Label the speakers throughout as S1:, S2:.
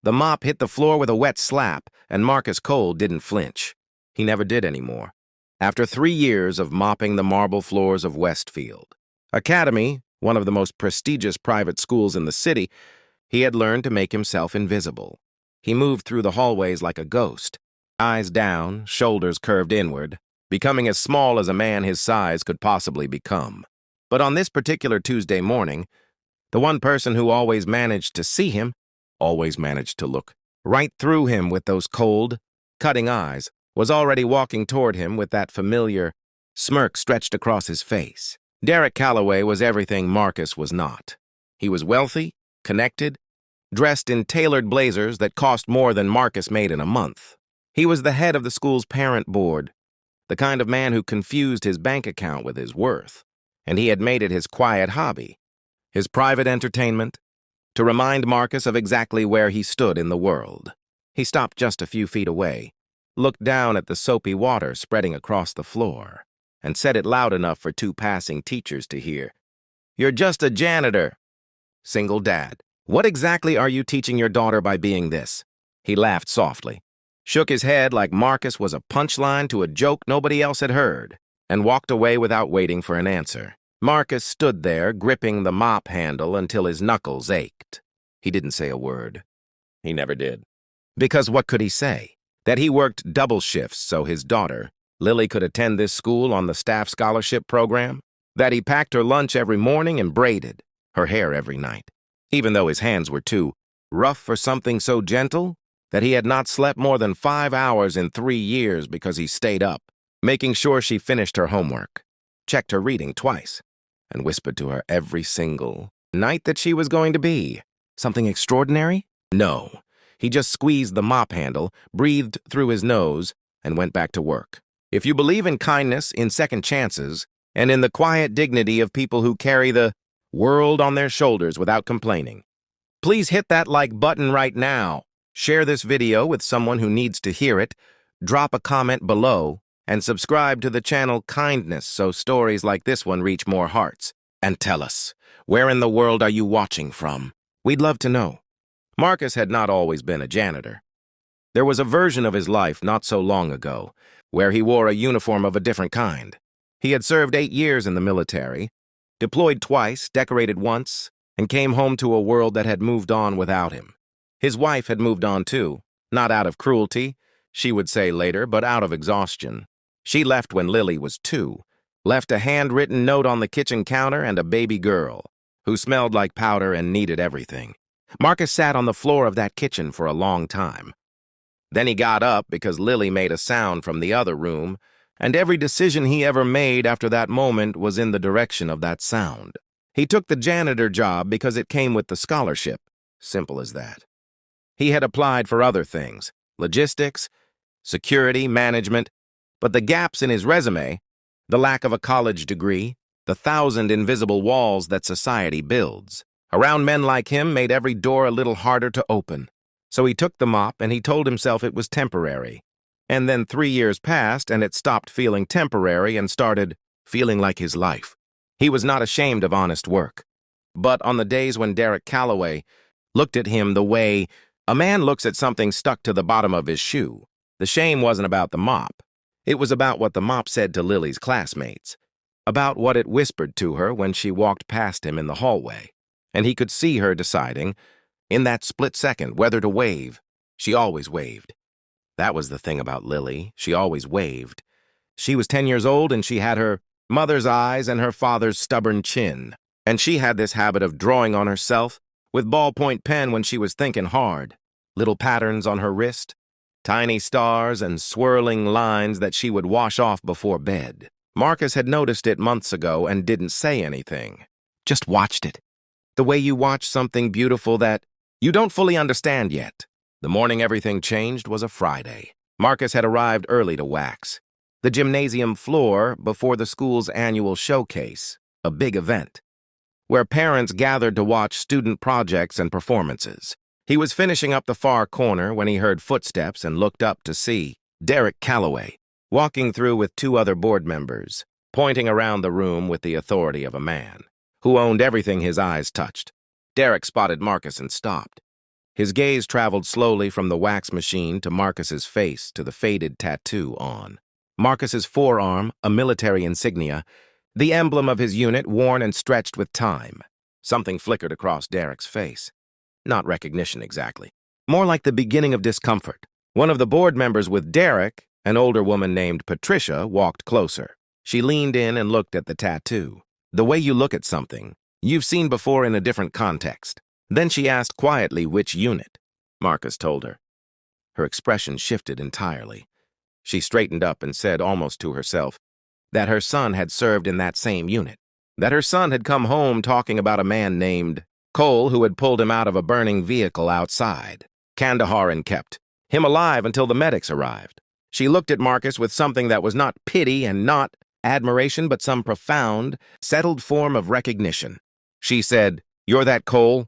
S1: The mop hit the floor with a wet slap, and Marcus Cole didn't flinch. He never did anymore. After 3 years of mopping the marble floors of Westfield Academy, one of the most prestigious private schools in the city, he had learned to make himself invisible. He moved through the hallways like a ghost, eyes down, shoulders curved inward, becoming as small as a man his size could possibly become. But on this particular Tuesday morning, the one person who always managed to see him, always managed to look right through him with those cold, cutting eyes, was already walking toward him with that familiar smirk stretched across his face. Derek Calloway was everything Marcus was not. He was wealthy, connected, dressed in tailored blazers that cost more than Marcus made in a month. He was the head of the school's parent board, the kind of man who confused his bank account with his worth, and he had made it his quiet hobby, his private entertainment, to remind Marcus of exactly where he stood in the world. He stopped just a few feet away, looked down at the soapy water spreading across the floor, and said it loud enough for 2 passing teachers to hear. "You're just a janitor." Single dad. "What exactly are you teaching your daughter by being this?" He laughed softly, shook his head like Marcus was a punchline to a joke nobody else had heard, and walked away without waiting for an answer. Marcus stood there, gripping the mop handle until his knuckles ached. He didn't say a word. He never did. Because what could he say? That he worked double shifts so his daughter, Lily, could attend this school on the staff scholarship program? That he packed her lunch every morning and braided her hair every night, even though his hands were too rough for something so gentle? That he had not slept more than 5 hours in 3 years because he stayed up, making sure she finished her homework, checked her reading twice, and whispered to her every single night that she was going to be something extraordinary? No. He just squeezed the mop handle, breathed through his nose, and went back to work. If you believe in kindness, in second chances, and in the quiet dignity of people who carry the world on their shoulders without complaining, please hit that like button right now. Share this video with someone who needs to hear it, drop a comment below, and subscribe to the channel Kindness so stories like this one reach more hearts. And tell us, where in the world are you watching from? We'd love to know. Marcus had not always been a janitor. There was a version of his life not so long ago where he wore a uniform of a different kind. He had served 8 years in the military, deployed twice, decorated once, and came home to a world that had moved on without him. His wife had moved on too, not out of cruelty, she would say later, but out of exhaustion. She left when Lily was 2, left a handwritten note on the kitchen counter and a baby girl who smelled like powder and needed everything. Marcus sat on the floor of that kitchen for a long time. Then he got up because Lily made a sound from the other room, and every decision he ever made after that moment was in the direction of that sound. He took the janitor job because it came with the scholarship. Simple as that. He had applied for other things, logistics, security, management, but the gaps in his resume, the lack of a college degree, the 1,000 invisible walls that society builds around men like him made every door a little harder to open. So he took the mop and he told himself it was temporary. And then 3 years passed and it stopped feeling temporary and started feeling like his life. He was not ashamed of honest work. But on the days when Derek Calloway looked at him the way a man looks at something stuck to the bottom of his shoe, the shame wasn't about the mop. It was about what the mop said to Lily's classmates, about what it whispered to her when she walked past him in the hallway. And he could see her deciding, in that split second, whether to wave. She always waved. That was the thing about Lily. She always waved. She was 10 years old and she had her mother's eyes and her father's stubborn chin. And she had this habit of drawing on herself with ballpoint pen when she was thinking hard. Little patterns on her wrist, tiny stars and swirling lines that she would wash off before bed. Marcus had noticed it months ago and didn't say anything. Just watched it. The way you watch something beautiful that you don't fully understand yet. The morning everything changed was a Friday. Marcus had arrived early to wax the gymnasium floor before the school's annual showcase, a big event, where parents gathered to watch student projects and performances. He was finishing up the far corner when he heard footsteps and looked up to see Derek Calloway walking through with 2 other board members, pointing around the room with the authority of a man who owned everything his eyes touched. Derek spotted Marcus and stopped. His gaze traveled slowly from the wax machine to Marcus's face to the faded tattoo on Marcus's forearm, a military insignia, the emblem of his unit worn and stretched with time. Something flickered across Derek's face. Not recognition exactly. More like the beginning of discomfort. One of the board members with Derek, an older woman named Patricia, walked closer. She leaned in and looked at the tattoo. The way you look at something you've seen before in a different context. Then she asked quietly which unit. Marcus told her. Her expression shifted entirely. She straightened up and said almost to herself that her son had served in that same unit. That her son had come home talking about a man named Cole who had pulled him out of a burning vehicle outside Kandahar and kept him alive until the medics arrived. She looked at Marcus with something that was not pity and not admiration, but some profound, settled form of recognition. She said, "You're that Cole?"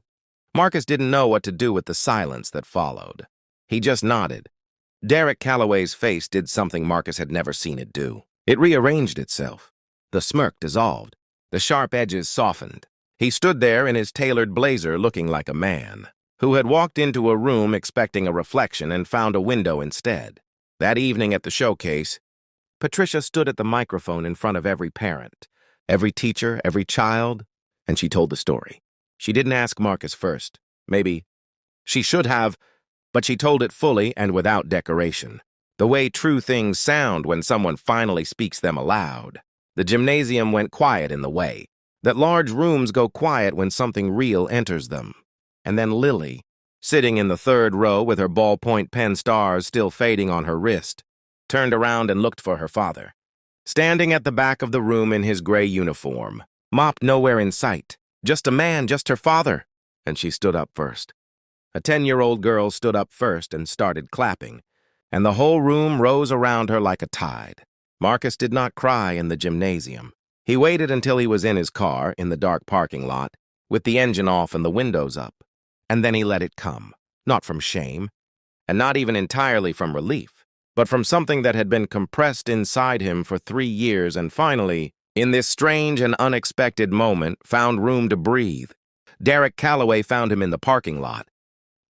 S1: Marcus didn't know what to do with the silence that followed. He just nodded. Derek Calloway's face did something Marcus had never seen it do. It rearranged itself. The smirk dissolved. The sharp edges softened. He stood there in his tailored blazer looking like a man who had walked into a room expecting a reflection and found a window instead. That evening at the showcase, Patricia stood at the microphone in front of every parent, every teacher, every child, and she told the story. She didn't ask Marcus first. Maybe she should have, but she told it fully and without decoration. The way true things sound when someone finally speaks them aloud. The gymnasium went quiet in the way that large rooms go quiet when something real enters them. And then Lily, sitting in the third row with her ballpoint pen stars still fading on her wrist, turned around and looked for her father. Standing at the back of the room in his gray uniform, mop nowhere in sight. Just a man, just her father. And she stood up first. A 10-year-old girl stood up first and started clapping, and the whole room rose around her like a tide. Marcus did not cry in the gymnasium. He waited until he was in his car in the dark parking lot, with the engine off and the windows up. And then he let it come, not from shame, and not even entirely from relief, but from something that had been compressed inside him for 3 years and finally, in this strange and unexpected moment, found room to breathe. Derek Calloway found him in the parking lot.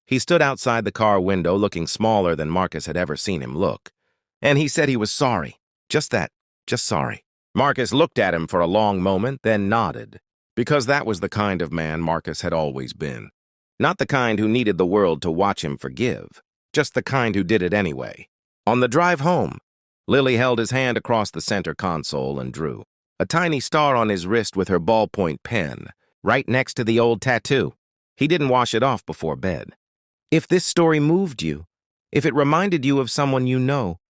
S1: He stood outside the car window looking smaller than Marcus had ever seen him look, and he said he was sorry. Just that, just sorry. Marcus looked at him for a long moment, then nodded, because that was the kind of man Marcus had always been. Not the kind who needed the world to watch him forgive, just the kind who did it anyway. On the drive home, Lily held his hand across the center console and drew a tiny star on his wrist with her ballpoint pen, right next to the old tattoo. He didn't wash it off before bed. If this story moved you, if it reminded you of someone you know,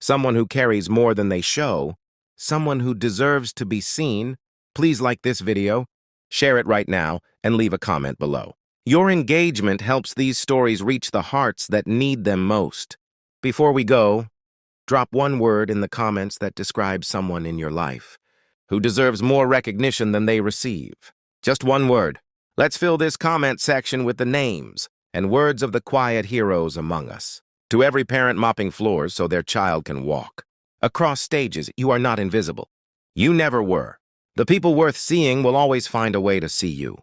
S1: someone who carries more than they show, someone who deserves to be seen, please like this video, share it right now, and leave a comment below. Your engagement helps these stories reach the hearts that need them most. Before we go, drop one word in the comments that describes someone in your life who deserves more recognition than they receive. Just one word. Let's fill this comment section with the names and words of the quiet heroes among us. To every parent mopping floors so their child can walk across stages, you are not invisible. You never were. The people worth seeing will always find a way to see you.